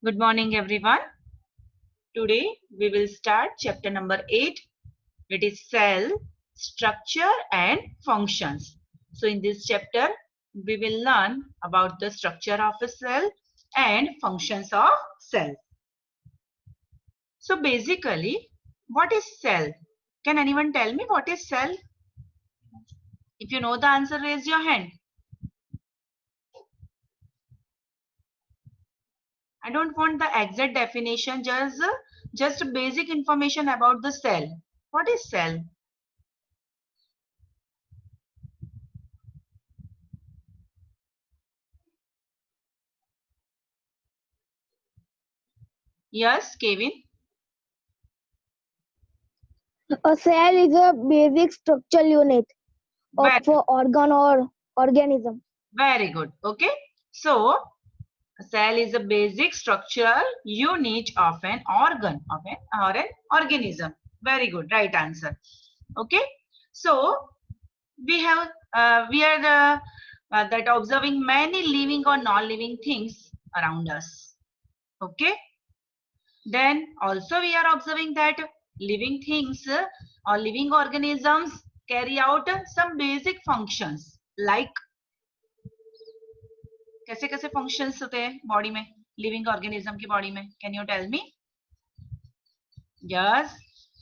Good morning, everyone. Today we will start chapter number 8. It is cell, structure and functions. So in this chapter, we will learn about the structure of a cell and functions of cell. So basically, what is cell? Can anyone tell me what is cell? If you know the answer, raise your hand. I don't want the exact definition, just basic information about the cell. What is cell? Yes, Kevin. A cell is a basic structural unit of Very, an organ or organism. very good. Okay. So, a cell is a basic structural unit of an organ or an organism. Very good. Right answer. Okay. So, we are that observing many living or non-living things around us. Okay. Then also we are observing that living things or living organisms carry out some basic functions like कैसे कैसे functions होते हैं body में living organism की body में can you tell me yes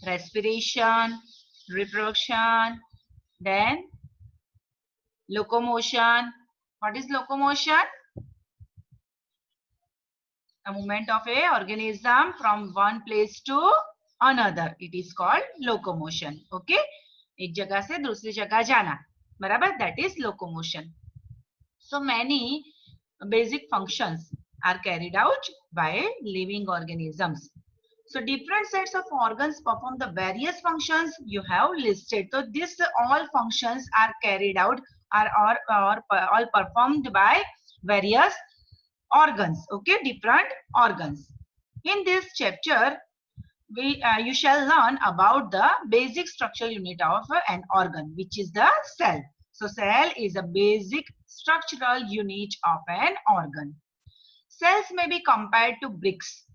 respiration reproduction then locomotion what is locomotion a movement of a organism from one place to another it is called locomotion okay एक जगह से दूसरी जगह जाना बराबर that is locomotion so many basic functions are carried out by living organisms so different sets of organs perform the various functions you have listed so this all functions are carried out or all performed by various organs okay different organs in this chapter you shall learn about the basic structural unit of an organ which is the cell so cell is a basic structural unit of an organ cells may be compared to bricks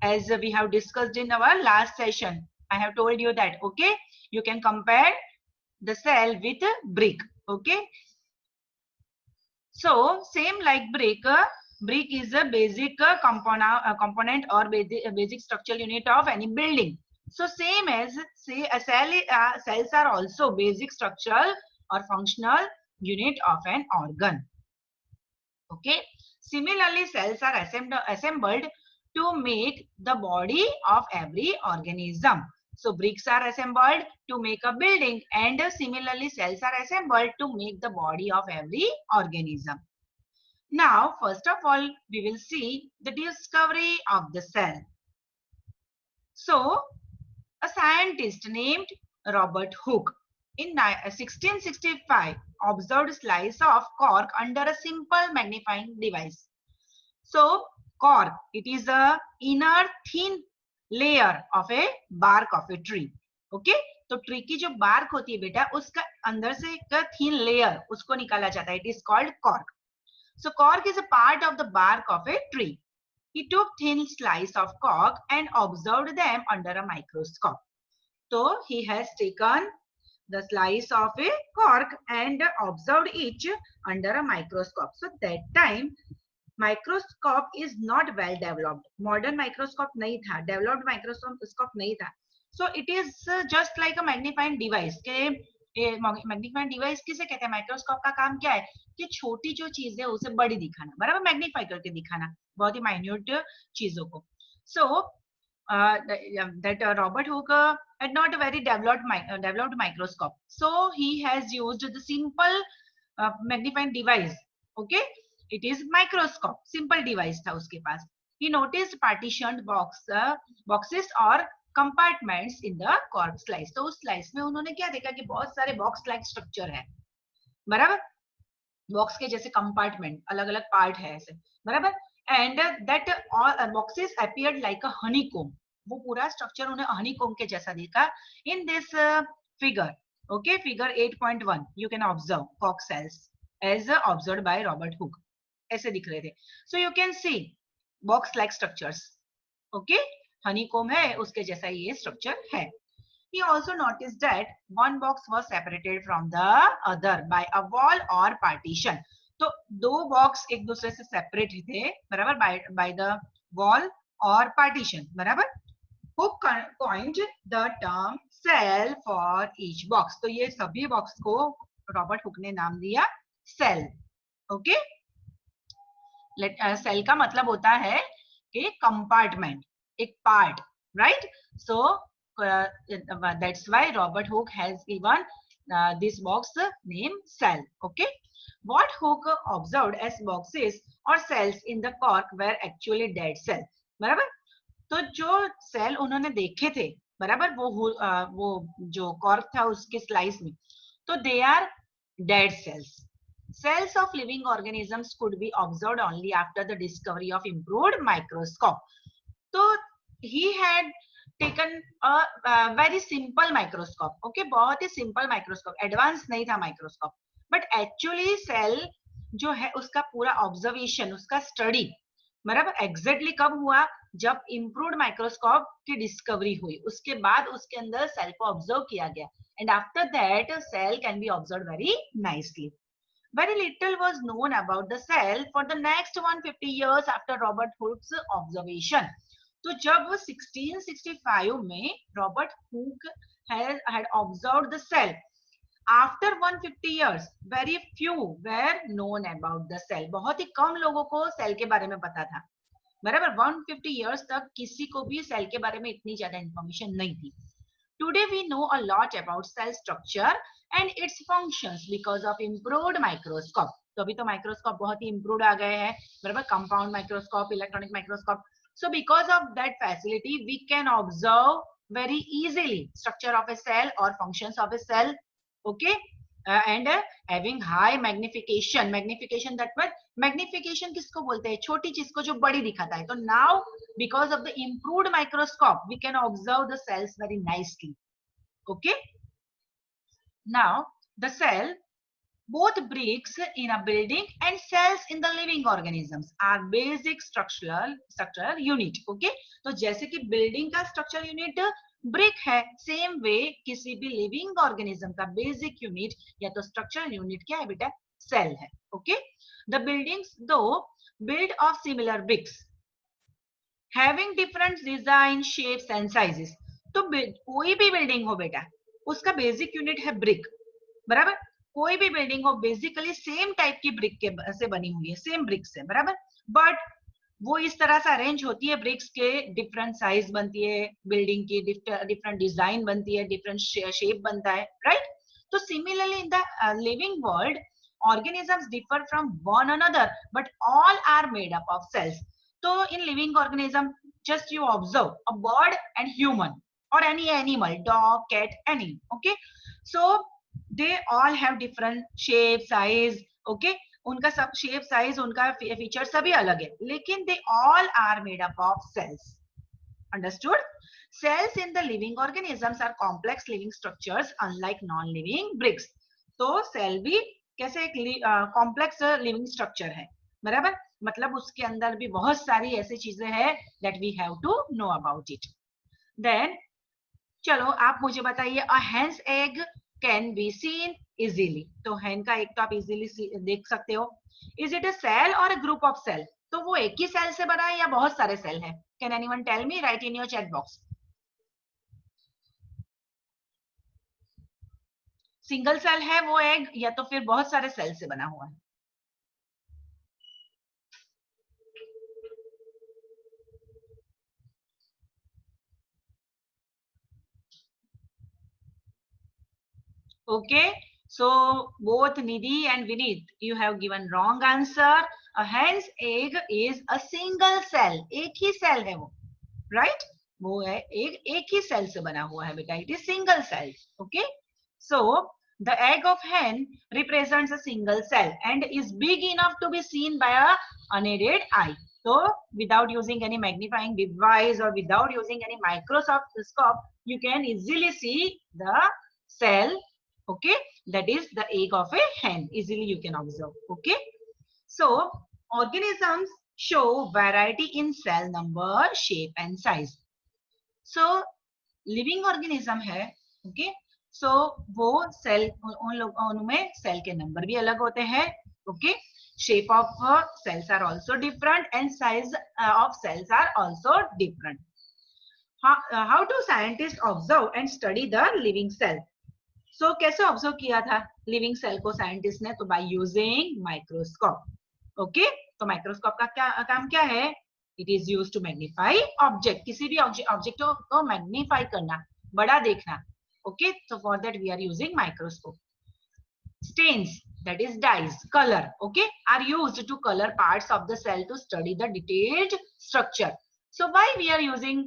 as we have discussed in our last session I have told you that okay you can compare the cell with a brick okay so same like brick is a basic component or basic structural unit of any building. So same as say a cells are also basic structural or functional unit of an organ. Okay. Similarly, cells are assembled to make the body of every organism. So bricks are assembled to make a building and similarly cells are assembled to make the body of every organism. Now, first of all, we will see the discovery of the cell. So, a scientist named Robert Hooke in 1665 observed slice of cork under a simple magnifying device. So, cork, it is a inner thin layer of a bark of a tree. Okay? तो tree की जो bark होती है बेटा उसका अंदर से एक थिन लेयर उसको निकाला जाता है it is called cork So cork is a part of the bark of a tree. He took thin slice of cork and observed them under a microscope. So he has taken the slice of a cork and observed each under a microscope. So that time microscope is not well developed. Modern microscope नहीं था, developed microscope नहीं था. So it is just like a magnifying device. Magnifying device किसे कहते हैं microscope का काम क्या है कि छोटी जो चीज है उसे बड़ी दिखाना बराबर मैग्नीफाई करके दिखाना बहुत ही माइन्यूट चीजों को सो that Robert Hooke had not a very developed microscope so he has used the simple magnifying device okay it is microscope simple device था उसके पास he noticed partitioned boxes or compartments in the cork slice तो उस slice में उन्होंने क्या देखा कि बहुत सारे बॉक्स लाइक स्ट्रक्चर है बराबर बॉक्स के जैसे कंपार्टमेंट अलग अलग पार्ट है ऐसे बराबर and that boxes appeared like a honeycomb वो पूरा स्ट्रक्चर उन्हें हनीकोम के जैसा दिखा in this figure okay figure 8.1 you can observe cork cells as observed by Robert Hooke ऐसे दिख रहे थे so you can see box like structures. Okay, honeycomb है उसके जैसा ये स्ट्रक्चर है. He also noticed that one box was separated from the other by a wall or partition. तो दो बॉक्स एक दूसरे से सेपरेट थे, बराबर, by the wall और partition, बराबर. Hook coined the term cell for each box. तो ये सभी बॉक्स को रॉबर्ट हुक ने नाम दिया सेल. ओके, सेल का मतलब होता है कि कंपार्टमेंट, एक part, right. So that's why Robert Hooke has given this box name cell. Okay, what Hooke observed as boxes or cells in the cork were actually dead cell. बराबर, तो जो cell उन्होंने देखे थे, बराबर, वो जो कॉर्क था उसके स्लाइस में, तो they are dead cells. Cells of living organisms could be observed only after the discovery of improved microscope. So he had taken a very simple microscope. Okay, बहुत ही simple microscope, advanced नहीं था microscope, but actually cell जो है उसका पूरा observation, उसका study, बराबर, exactly कब हुआ, जब improved microscope की discovery हुई, उसके बाद उसके अंदर cell को observe किया गया, and after that cell can be observed very nicely. Very little was known about the cell for the next 150 years after Robert Hooke's observation. तो जब 1665 में Robert Hooke had observed the cell, after 150 years very few were known about the cell. बहुत ही कम लोगों को cell के बारे में पता था, बराबर. 150 years तक किसी को भी सेल के बारे में इतनी ज्यादा इंफॉर्मेशन नहीं थी. Today we know a lot about cell structure and its functions because of improved microscope. तो अभी तो माइक्रोस्कोप बहुत ही इम्प्रूव आ गए हैं, बराबर, compound microscope, electronic microscope. So because of that facility we can observe very easily structure of a cell or functions of a cell. Okay, and having high magnification. Magnification, that means magnification किसको बोलते हैं, छोटी चीज को जो बड़ी दिखाता है. तो now because of the improved microscope we can observe the cells very nicely. Okay, now the cell, both bricks in a building and cells in the living organisms are basic structural unit. Okay, तो जैसे कि building का structural unit brick है, same way किसी भी living organism का basic unit या तो स्ट्रक्चरल यूनिट क्या है बेटा, सेल है. Okay, the buildings do build of similar bricks having different design, shapes and sizes. तो कोई भी बिल्डिंग हो बेटा, उसका बेसिक यूनिट है ब्रिक, बराबर. कोई भी बिल्डिंग हो बेसिकली सेम टाइप की ब्रिक के से बनी हुई है, सेम ब्रिक से, बराबर. बट वो इस तरह से अरेंज होती है, ब्रिक्स के डिफरेंट साइज बनती है, बिल्डिंग की डिफरेंट डिजाइन बनती है, डिफरेंट शेप बनता है, राइट. तो similarly in the living world organisms differ from one another but all are made up of cells. तो in living organism just you observe a bird and human or any animal, dog, cat, any. Okay, so they all have different shape, size. Okay, उनका सब shape, size, उनका feature सभी अलग है, लेकिन they all are made up of cells. Understood? Cells in the living organisms are complex living structures unlike non-living bricks. तो cell भी कैसे एक कॉम्प्लेक्स लिविंग स्ट्रक्चर है, बराबर. मतलब उसके अंदर भी बहुत सारी ऐसी चीजें हैं that we have to know about it. Then चलो आप मुझे बताइए, a hen's egg can be seen easily. तो hen का एक तो आप इजीली देख सकते हो. Is it a cell or a group of cell? तो वो एक ही सेल से बना है या बहुत सारे सेल हैं? Can anyone tell me? Write in your chat box. Single cell है वो एग या तो फिर बहुत सारे सेल से बना हुआ है? Okay, so both Nidhi and Vineet, you have given wrong answer. A hen's egg is a single cell. एक ही सेल है वो, right? वो है एक ही सेल से बना हुआ है बेटा. It is single cell. Okay, so the egg of hen represents a single cell and is big enough to be seen by a unaided eye. So without using any magnifying device or without using any microscope, you can easily see the cell. Okay, that is the egg of a hen. Easily you can observe. Okay, so organisms show variety in cell number, shape and size. So living organism है, okay, सो वो cell उनमें cell के number भी अलग होते हैं, okay, shape of cells are also different and size of cells are also different. How do scientists observe and study the living cell? So कैसे observe किया था लिविंग सेल को साइंटिस्ट ने? तो बाय यूजिंग माइक्रोस्कोप, ओके। तो microscope का क्या काम क्या है? It is used to magnify object, किसी भी ऑब्जेक्ट को मैग्नीफाई करना, बड़ा देखना, ओके। तो for that we are using microscope. Stains, that is dyes, color, okay, are used to color parts of the cell to study the detailed structure. So why we are using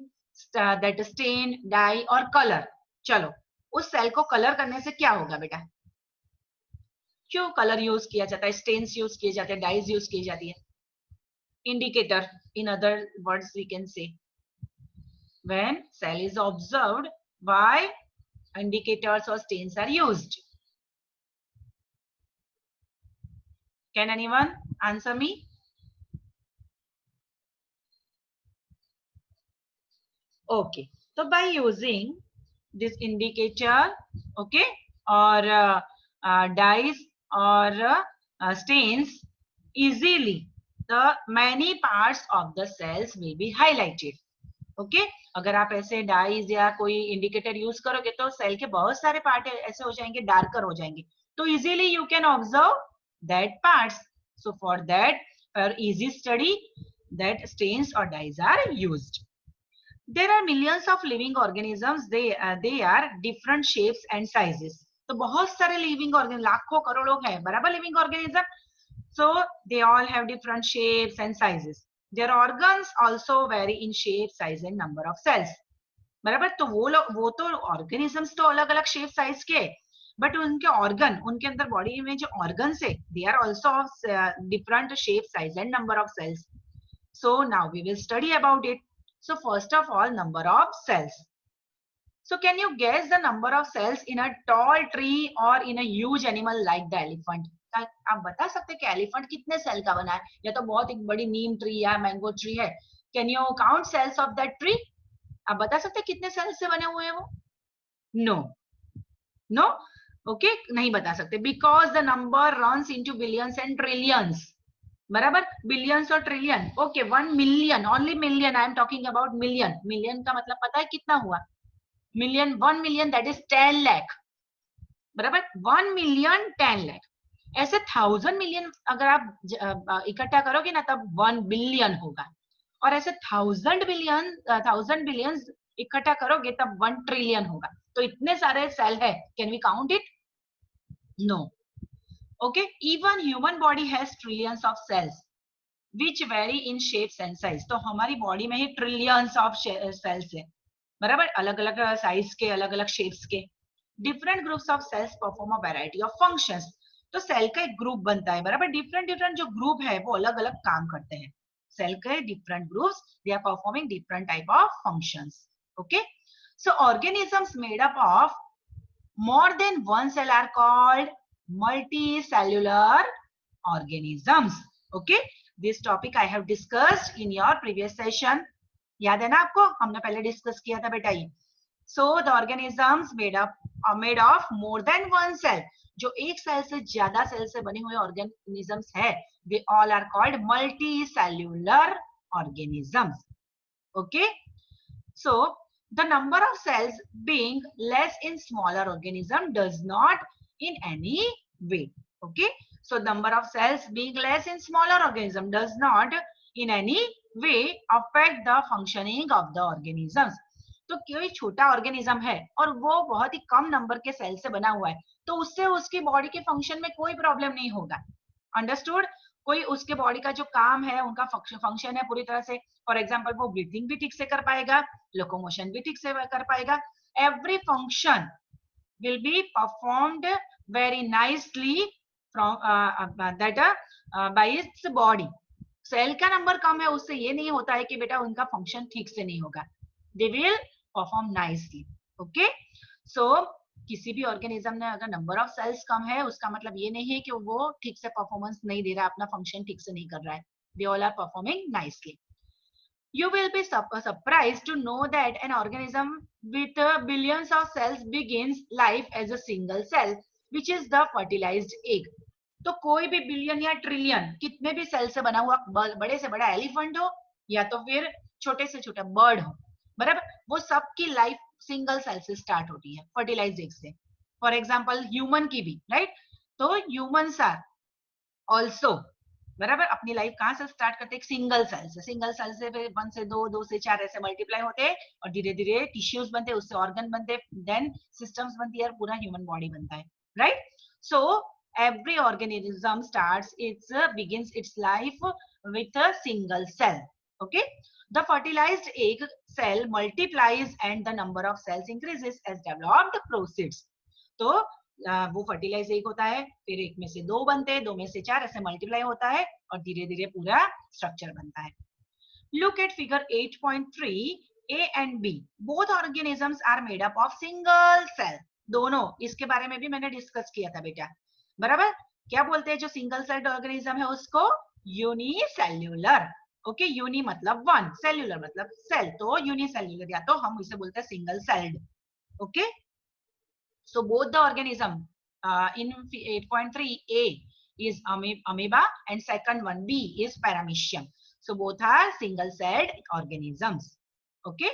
that stain, dye or color? चलो, उस cell को colour करने से क्या होगा बेटा? क्यों colour use किया जाता है, स्टेन्स यूज किए जाते हैं, डाइज यूज की जाती है? Indicator, in other words we can say, when cell is observed, why indicators or stains are used? Can anyone answer me? Okay, so by using this indicator, okay, or dyes or stains, easily the many parts of the cells will be highlighted. Okay अगर आप ऐसे dies या कोई indicator use करोगे तो cell के बहुत सारे पार्ट ऐसे हो जाएंगे, डार्कर हो जाएंगे, तो easily you can observe that parts. So for that, for easy study, that stains और dyes are used. There are millions of living organisms. They are different shapes and sizes. तो बहुत सारे लिविंग ऑर्गेनिज्म, लाखों करोड़ों है बराबर living organism. So they all have different shapes and sizes. Their organs also vary in shape, size and number of cells. बराबर. तो वो तो ऑर्गेनिजम्स तो अलग अलग शेप साइज के, बट उनके ऑर्गन, उनके अंदर बॉडी में जो ऑर्गन्स है, they are also of different shape, size and number of cells. So now we will study about it. So first of all, number of cells. So can you guess the number of cells in a tall tree or in a huge animal like the elephant? आप बता सकते हैं कि elephant कितने cell का बना है? या तो बहुत एक बड़ी नीम ट्री या मैंगो ट्री है. Can you count cells of that tree? आप बता सकते हैं कितने सेल्स से बने हुए हैं वो? नो, नो, ओके, नहीं बता सकते, because the number runs into billions and trillions. बराबर, बिलियंस और trillion. Okay, 1 million, only million, I am talking about million. Million का मतलब पता है कितना हुआ? Million, 1 million that is 10 lakh. बराबर, 1 मिलियन 10 लाख. ऐसे 1000 मिलियन अगर आप इकट्ठा करोगे ना तब 1 बिलियन होगा, और ऐसे 1000 बिलियन इकट्ठा करोगे तब 1 ट्रिलियन होगा. तो इतने सारे सेल है. Can we count it? No. Okay, even human body has trillions of cells which vary in shapes and size. तो हमारी बॉडी में ही ट्रिलियंस ऑफ सेल्स है, बराबर, अलग अलग साइज के, अलग अलग शेप्स के. Different groups of cells perform a variety of functions. तो सेल का एक ग्रुप बनता है, बराबर. डिफरेंट डिफरेंट जो ग्रुप है वो अलग अलग काम करते हैं. सेल के different groups, they are performing different type of functions. Okay, so organisms made up of more than one cell are called multicellular organisms. Okay, this topic I have discussed in your previous session. याद है ना आपको? हमने पहले discuss किया था बेटा ये. So the organisms made of more than one cell. जो एक सेल से ज्यादा सेल से बने हुए ऑर्गेनिजम्स है, they all are called multicellular organisms. Okay, so the number of cells being less in smaller organism does not in any way. Okay, so number of cells being less in smaller organism does not in any way affect the functioning of the organisms. तो कोई छोटा organism है और वो बहुत ही कम number के cell से बना हुआ है, तो उससे उसकी बॉडी के फंक्शन में कोई प्रॉब्लम नहीं होगा. अंडरस्टूड? कोई उसके बॉडी का जो काम है, उनका फंक्शन है पूरी तरह से. फॉर एग्जाम्पल, वो ब्रीथिंग भी ठीक से कर पाएगा, लोकोमोशन भी ठीक से कर पाएगा. Every function will be performed very nicely from that by its body. Cell का नंबर कम है उससे ये नहीं होता है कि बेटा उनका फंक्शन ठीक से नहीं होगा. They will perform nicely. Okay, so किसी भी ऑर्गेनिज्म ने अगर नंबर ऑफ सेल्स कम है उसका मतलब ये नहीं है कि वो ठीक से परफॉर्मेंस नहीं दे रहा है, अपना फंक्शन ठीक से नहीं कर रहा है. they all are performing nicely. You will be surprised to know that an organism with billions of cells begins life as a single cell, which is the fertilized egg. तो कोई भी बिलियन या ट्रिलियन कितने भी cell से बना हुआ बड़े से बड़ा एलिफेंट हो या तो फिर छोटे से छोटा बर्ड हो, बराबर, वो सबकी लाइफ सिंगल सेल से स्टार्ट होती है, फर्टिलाइज्ड एग से. फॉर एग्जांपल ह्यूमन की भी, राइट. तो ह्यूमंस आर ऑल्सो, बराबर, अपनी लाइफ कहाँ से स्टार्ट करते हैं? सिंगल सेल से. सिंगल सेल से फिर 1 से 2, 2 से 4 ऐसे मल्टीप्लाई होते हैं और धीरे धीरे टिश्यूज बनते हैं, उससे ऑर्गन बनते हैं, देन सिस्टम्स बनती है और पूरा ह्यूमन बॉडी बनता है, right. So every organism begins its life with a single cell. Okay, the fertilized egg cell multiplies and the number of cells increases as developed proceeds. तो वो फर्टिलाइज एग होता है, फिर एक में से 2 बनते हैं, 2 में से 4 ऐसे मल्टीप्लाई होता है और धीरे धीरे पूरा स्ट्रक्चर बनता है. Look at figure 8.3. A and B both organisms are made up of single cell. दोनों, इसके बारे में भी मैंने डिस्कस किया था बेटा, बराबर. क्या बोलते हैं जो सिंगल सेल्ड ऑर्गेनिज्म है उसको? यूनिसेल्युलर. ओके, यूनि मतलब 1, सेल्युलर मतलब सेल, तो यूनिसेल्युलर या तो हम इसे बोलते हैं single celled. Okay, so both the organism in 8.3 A is amoeba and second one B is paramecium. So both are single celled organisms. Okay,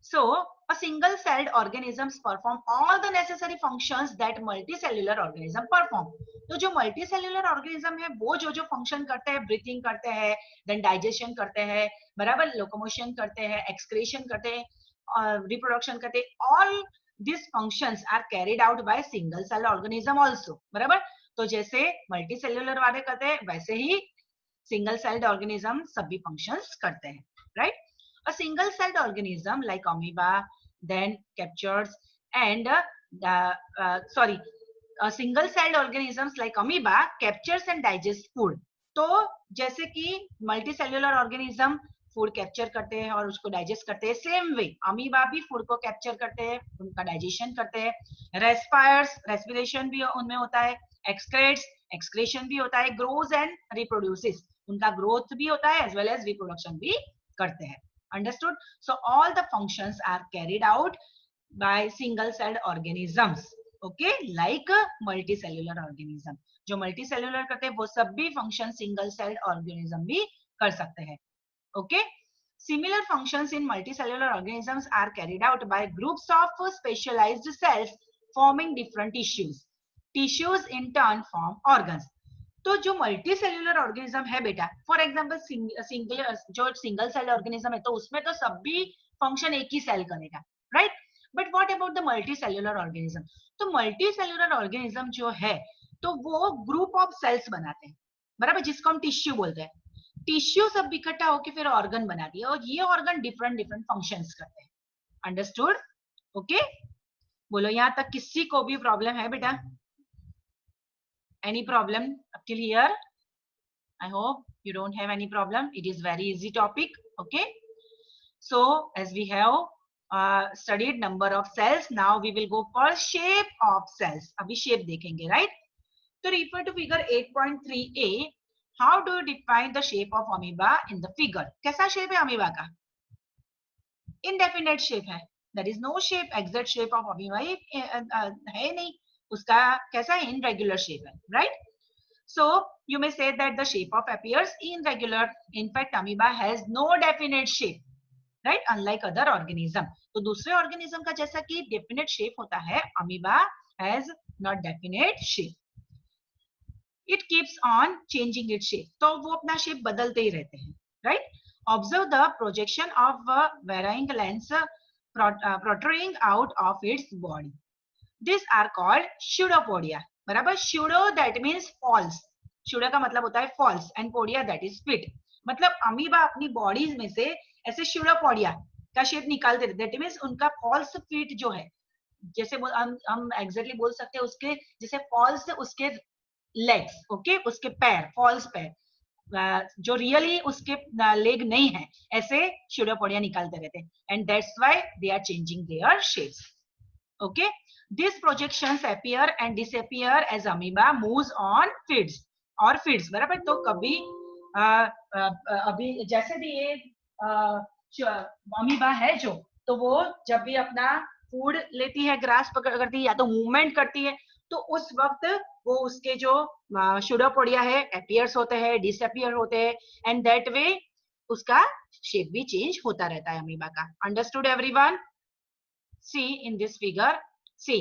so a single celled organisms perform all the necessary functions that multicellular organism perform. तो जो multicellular organism है वो जो function करते हैं, breathing करते हैं, then digestion करते हैं, बराबर, लोकोमोशन करते हैं, एक्सक्रीशन करते हैं, रिप्रोडक्शन करते हैं, all these functions are carried out by single cell organism also, बराबर. तो जैसे मल्टीसेल्युलर वाले करते हैं वैसे ही सिंगल सेल्ड ऑर्गेनिज्म सभी फंक्शंस करते हैं, right. A single celled organism like amoeba then captures and single celled organisms like amoeba captures and digests food. तो जैसे कि मल्टीसेल्युलर ऑर्गेनिज्म फूड कैप्चर करते हैं और उसको डाइजेस्ट करते हैं, सेम वे अमीबा भी फूड को कैप्चर करते हैं, उनका डाइजेशन करते हैं, रेस्पायर्स, रेस्पिरेशन भी उनमें होता है, एक्सक्रेट्स, एक्सक्रेशन भी होता है, ग्रोज एंड रिप्रोड्यूसेस, उनका ग्रोथ भी होता है एज वेल एज रिप्रोडक्शन भी करते हैं. Understood? So all the functions are carried out by single celled organisms. Okay, like a multicellular organism. जो multicellular करते हैं वो सभी function single celled organism भी कर सकते हैं. Okay, similar functions in multicellular organisms are carried out by groups of specialized cells forming different tissues. Tissues in turn form organs. तो जो मल्टी सेल्यूलर ऑर्गेनिज्म है बेटा, फॉर एग्जांपल जो single cell organism है तो उसमें तो सभी फंक्शन एक ही सेल करेगा, right. But what about the multi cellular organism? तो मल्टी सेल्यूलर ऑर्गेनिज्म जो है तो वो ग्रुप ऑफ सेल्स बनाते हैं, बराबर, जिसको हम टिश्यू बोलते हैं. टिश्यू सब इकट्ठा होकर फिर ऑर्गन बनाती है और ये ऑर्गन डिफरेंट डिफरेंट फंक्शंस करते हैं. अंडरस्टूड? ओके, बोलो यहाँ तक किसी को भी प्रॉब्लम है बेटा? Any problem up till here? I hope you don't have any problem. It is very easy topic. Okay, so as we have studied number of cells, now we will go for shape of cells. अभी shape देखेंगे, right? तो refer to figure 8.3a. How do you define the shape of amoeba in the figure? कैसा shape है amoeba का? Indefinite shape है. There is no shape, exact shape of amoeba है नहीं. उसका कैसा है? irregular shape है, right? So you may say that the shape of appears irregular. In fact, amoeba has no definite shape, right? Unlike other organism. तो दूसरे organism का जैसा कि definite shape होता है, amoeba has not definite shape. It keeps on changing its shape. तो वो अपना shape बदलते ही रहते हैं, right? Observe the projection of varying lengths protruding out of its body. These are called pseudopodia. बराबर, pseudo that means false. pseudo का मतलब होता है false and podia that is fit. मतलब अमीबा अपनी बॉडीज में से ऐसे pseudopodia का शेप निकालते रहते हैं. That means उनका false fit जो है, जैसे हम exactly बोल सकते हैं उसके जैसे false उसके legs, okay, उसके पैर, false पैर, जो रियली उसके लेग नहीं है, ऐसे pseudopodia निकालते रहते हैं. And that's why they are changing their shapes. Okay. These projections appear and disappear as amoeba moves on feeds or feeds, बराबर. तो कभी अभी जैसे भी ये अमीबा है जो, तो वो जब भी अपना फूड लेती है, ग्रास पकड़ती है या तो मूवमेंट करती है, तो उस वक्त वो उसके जो शुडोपोडिया है अपीयर्स होते हैं, डिसअपियर होते हैं, एंड दैट वे उसका शेप भी चेंज होता रहता है अमीबा का। Understood everyone? See in this figure, see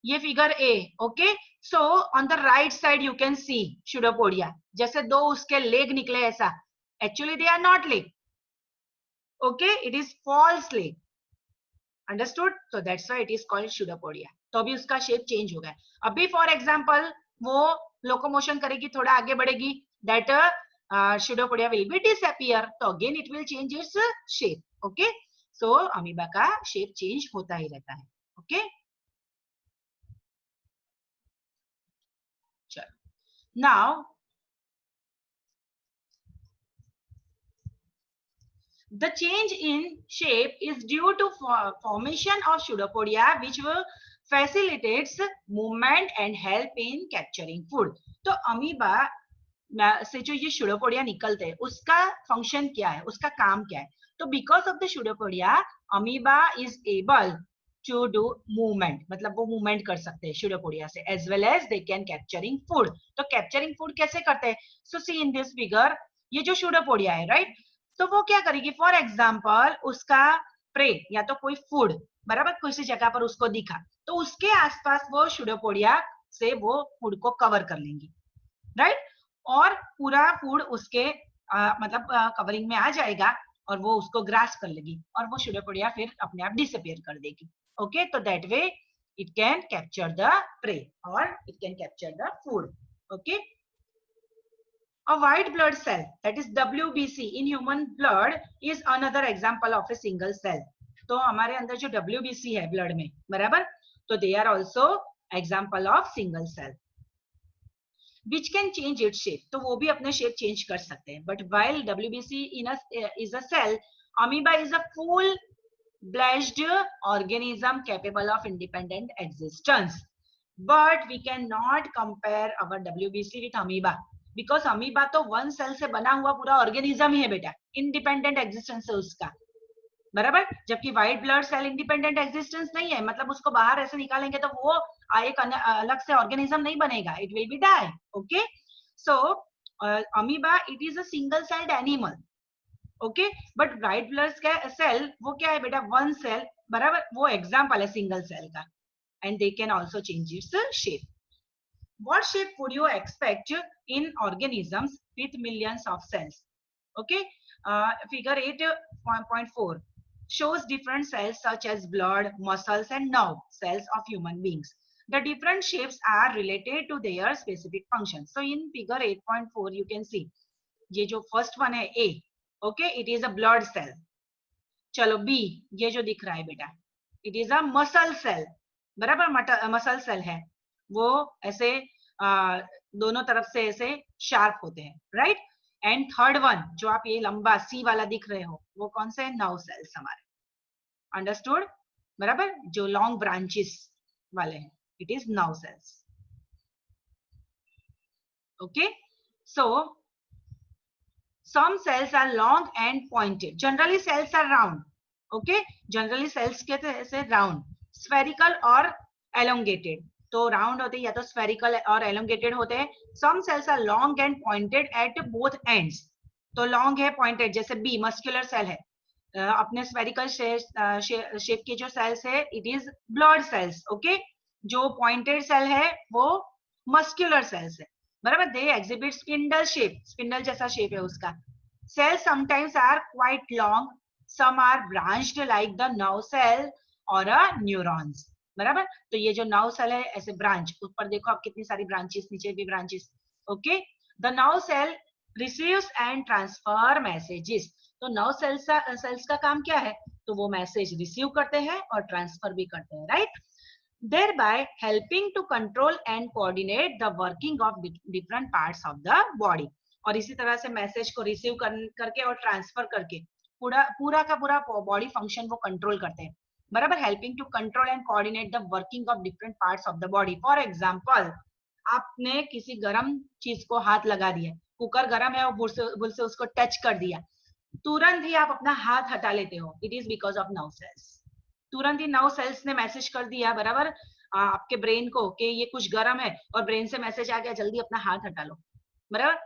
ये figure A, okay. So on the right side you can see pseudopodia, जैसे दो उसके लेग निकले ऐसा, actually they are not leg, okay, it is false leg, understood? So that's why it is called pseudopodia. तो अभी उसका shape change हो गया। अभी फॉर एग्जांपल वो लोकोमोशन करेगी, थोड़ा आगे बढ़ेगी, that pseudopodia will be disappear, तो again it will change its shape, okay. So amoeba का शेप चेंज होता ही रहता है, ओके। चलो now the change in shape is due to formation of pseudopodia which facilitates movement and help in capturing food. तो amoeba से जो ये शुडोपोडिया निकलते हैं उसका फंक्शन क्या है, उसका काम क्या है? तो because of the pseudopodia amoeba is able to do movement, मतलब वो मूवमेंट कर सकते हैं शुडोपोडिया से, as well as they can capturing food. तो कैप्चरिंग फूड कैसे करते हैं? सो सी इन दिस फिगर, ये जो शुडोपोडिया है, राइट, तो वो क्या करेगी, फॉर एग्जाम्पल उसका प्रे या तो कोई फूड बराबर किसी जगह पर उसको दिखा, तो उसके आसपास वो शुडोपोडिया से वो फूड को कवर कर लेंगी, राइट, और पूरा फूड उसके मतलब कवरिंग में आ जाएगा और वो उसको ग्रास कर लेगी और वो शुडोपोडिया फिर अपने आप डिसअपियर कर देगी, ओके। तो that way it can capture the prey और it can capture the food, okay. A white blood cell, that is WBC in human blood, is another example of a single cell. तो हमारे अंदर जो WBC है blood में, बराबर, तो they are also example of single cell which can change its shape. तो वो भी अपने shape change कर सकते हैं. But while WBC is a cell, amoeba is a full-fledged organism capable of independent existence. But we cannot compare our WBC with amoeba. Because amoeba तो one cell से बना हुआ पूरा ऑर्गेनिज्म ही है बेटा, इंडिपेंडेंट एग्जिस्टेंस है उसका, बराबर, जबकि white blood cell independent existence नहीं है, मतलब उसको बाहर ऐसे निकालेंगे तो वो एक अलग से ऑर्गेनिज्म नहीं बनेगा, it will be die, okay. So amoeba it is a single celled animal, okay, but white blood cell वो क्या है बेटा, वन सेल, बराबर, वो एग्जाम्पल है सिंगल सेल का, and they can also change its shape. What shape would you expect in organisms with millions of cells? Okay, figure 8.4 shows different cells such as blood, muscles, and nerve cells of human beings. The different shapes are related to their specific functions. So in figure 8.4 you can see ये जो first one है A, okay, it is a blood cell. चलो B, ये जो दिख रहा है बेटा, it is a muscle cell, बराबर, मसल सेल है, वो ऐसे दोनों तरफ से ऐसे शार्प होते हैं, राइट। एंड थर्ड वन जो आप ये लंबा सी वाला दिख रहे हो वो कौन से, नर्व सेल्स हमारे, अंडरस्टूड, बराबर, जो लॉन्ग ब्रांचेस वाले हैं, it is nerve cells, okay. So some cells are long and pointed, generally cells are round, okay, generally cells कहते हैं ऐसे round, spherical और elongated, तो राउंड होते हैं या तो स्फेरिकल और एलोंगेटेड होते हैं। Some cells are long and pointed at both ends, तो लॉन्ग है, पॉइंटेड, जैसे बी मस्कुलर सेल है, अपने स्फेरिकल शेप के जो सेल्स है it is blood cells, okay, जो पॉइंटेड सेल है वो मस्कुलर सेल्स है, बराबर, they exhibit spindle shape, spindle जैसा शेप है उसका। Cells sometimes are quite long, some are branched like the nerve cell और न्यूरॉन्स, बराबर। तो ये जो नर्व सेल है ऐसे ब्रांच, ऊपर देखो आप कितनी सारी ब्रांचेस, नीचे भी branches, okay. The nerve cell receives and transfer messages, तो नर्व सेल्स का काम क्या है, तो वो मैसेज रिसीव करते हैं और ट्रांसफर भी करते हैं, right, thereby helping to control and coordinate the working of different parts of the body। और इसी तरह से मैसेज को रिसीव करके और ट्रांसफर करके पूरा का पूरा बॉडी फंक्शन वो कंट्रोल करते हैं, बराबर, helping to control and coordinate the working of different parts of the body. For example आपने किसी गर्म चीज को हाथ लगा दिया कुकर गर्म है और भूल से उसको टच कर दिया, तुरंत ही आप अपना हाथ हटा लेते हो, it is because of nerve cells. तुरंत ही नर्व सेल्स ने मैसेज कर दिया बराबर आपके ब्रेन को कि ये कुछ गर्म है, और ब्रेन से मैसेज आ गया जल्दी अपना हाथ हटा लो, बराबर।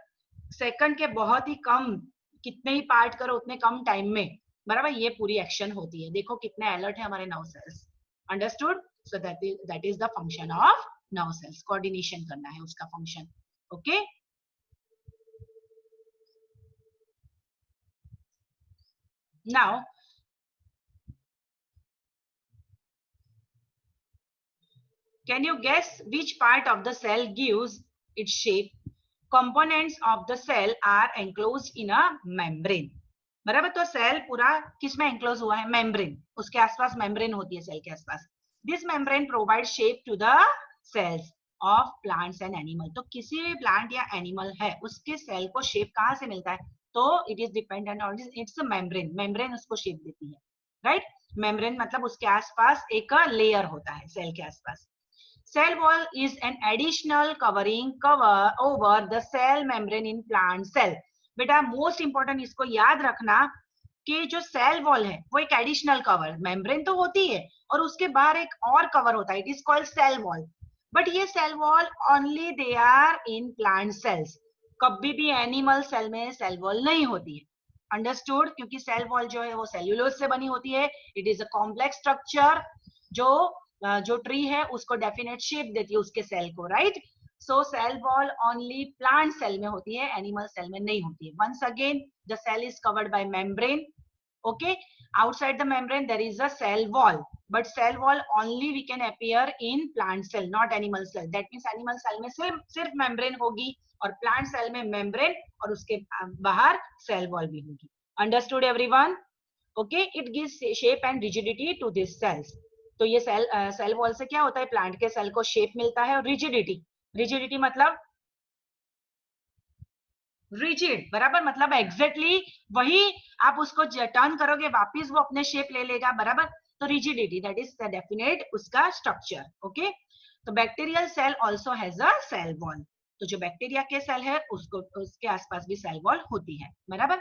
सेकंड के बहुत ही कम, कितने ही पार्ट करो उतने कम टाइम में, बराबर, ये पूरी एक्शन होती है। देखो कितने अलर्ट है हमारे nerve cells. Understood? So that is the function of nerve cells, coordination करना है उसका function. Okay, now can you guess which part of the cell gives its shape? Components of the cell are enclosed in a membrane. बराबर, तो cell पूरा किसमें enclose हुआ है? Membrane, उसके आसपास मेम्ब्रेन होती है सेल के आसपास। This membrane provide shape to the cells of plants and animal. तो किसी भी प्लांट या एनिमल है उसके सेल को शेप कहाँ से मिलता है? तो it is dependent on it's membrane, membrane उसको शेप देती है, राइट। मेम्ब्रेन मतलब उसके आसपास एक लेयर होता है सेल के आसपास। Cell wall is an additional cover over the cell membrane in plant cell. बेटा मोस्ट इंपॉर्टेंट इसको याद रखना कि जो सेल वॉल है वो एक एडिशनल कवर, मेम्ब्रेन तो होती है और उसके बाहर एक और कवर होता है, it is called cell wall. But ये cell wall only they are in plant cells, कभी भी एनिमल सेल में सेल वॉल नहीं होती है। अंडरस्टूड? क्योंकि सेल वॉल जो है वो सेल्यूलोज से बनी होती है, it is a complex structure जो ट्री है उसको डेफिनेट शेप देती है उसके सेल को, right. So cell wall only plant cell में होती है, एनिमल सेल में नहीं होती है। Once again the cell is covered by membrane, okay, outside the membrane there is a cell wall, but cell wall only we can appear in plant cell, not animal cell. That means animal cell में सिर्फ membrane होगी और plant cell में membrane और उसके बाहर cell wall भी होगी। Understood everyone? Okay, it gives shape and rigidity to these cells. तो ये सेल वॉल से क्या होता है? प्लांट के सेल को शेप मिलता है और रिजिडिटी मतलब रिजिड, बराबर, मतलब एग्जैक्टली वही आप उसको टर्न करोगे वापिस वो अपने शेप ले लेगा, बराबर। तो rigidity that is the definite उसका स्ट्रक्चर। ओके, तो bacterial cell also has a cell wall. तो जो बैक्टीरिया के सेल है उसको उसके आसपास भी सेल वॉल होती है, बराबर।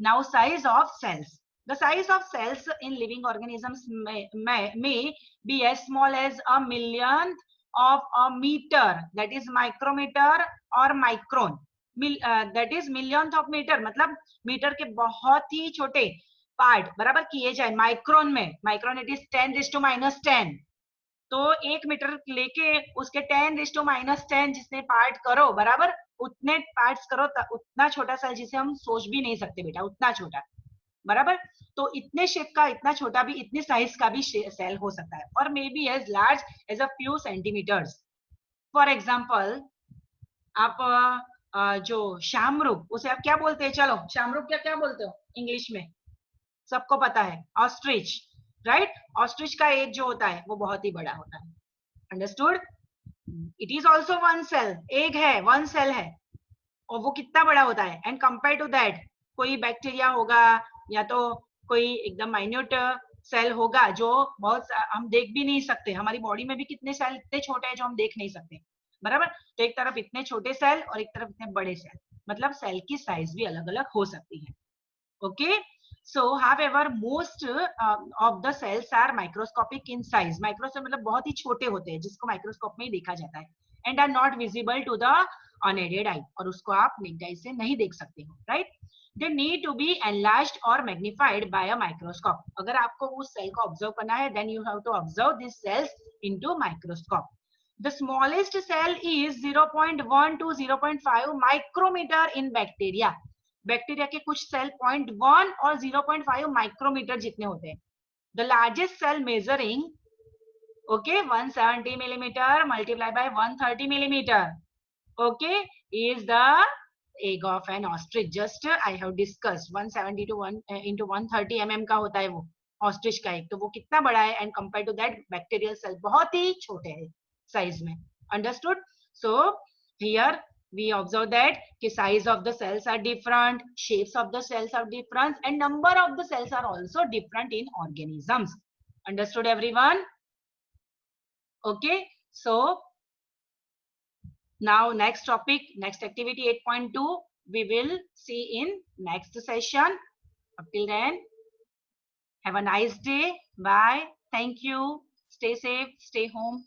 Now size of cells, the size of cells in living organisms may be as small as a millionth of a meter, that is micrometer or micron, that is millionth of metre, मतलब metre के बहुत ही छोटे part बराबर किए जाए micron में। Micron it is 10⁻⁻10, तो 1 मीटर लेके उसके 10⁻⁻10 जितने पार्ट करो बराबर उतने पार्ट्स करो, उतना छोटा सेल जिसे हम सोच भी नहीं सकते बेटा, उतना छोटा, बराबर। तो इतने शेप का, इतना छोटा भी, इतने साइज का भी सेल हो सकता है, और may be as large as a few centimetres. For example आप जो शामरुक, उसे आप क्या बोलते हैं? चलो शामरुक क्या क्या बोलते हो इंग्लिश में? सबको पता है, ऑस्ट्रिच, राइट। ऑस्ट्रिच का एग जो होता है वो बहुत ही बड़ा होता है। Understood? It is also one cell, egg है, वन सेल है, और वो कितना बड़ा होता है। एंड कंपेयर टू दैट कोई बैक्टीरिया होगा या तो कोई एकदम माइन्यूट सेल होगा जो बहुत हम देख भी नहीं सकते। हमारी बॉडी में भी कितने सेल इतने छोटे हैं जो हम देख नहीं सकते, बराबर। तो एक तरफ इतने छोटे सेल और एक तरफ इतने बड़े सेल, मतलब सेल की साइज भी अलग अलग हो सकती है। Okay, so however most of the cells are microscopic in size. Microscope मतलब बहुत ही छोटे होते हैं जिसको माइक्रोस्कोप में ही देखा जाता है, and are not visible to the unaided eye, और उसको आप naked eye से नहीं देख सकते हो, right. They need to be enlarged or magnified by a microscope. अगर आपको उस सेल को ऑब्जर्व करना है then you have to observe these cells into microscope. The smallest cell is 0.1 to 0.5 micrometer in bacteria. Bacteria के कुछ cell 0.1 और 0.5 micrometer जितने होते हैं। The largest cell measuring, okay, 170 millimeter multiplied by 130 millimeter, okay, is the egg of an ostrich. Just I have discussed 170 to 1 into 130 mm का होता है वो ऑस्ट्रिच का एग, तो वो कितना बड़ा है and compare to that bacterial cell बहुत ही छोटे हैं साइज में। Understood? So here we observe that the size of the cells are different, shapes of the cells are different, and number of the cells are also different in organisms. Understood everyone? Okay, so now next topic, next activity 8.2, We will see in next session. Until then, have a nice day. Bye. Thank you. Stay safe. Stay home.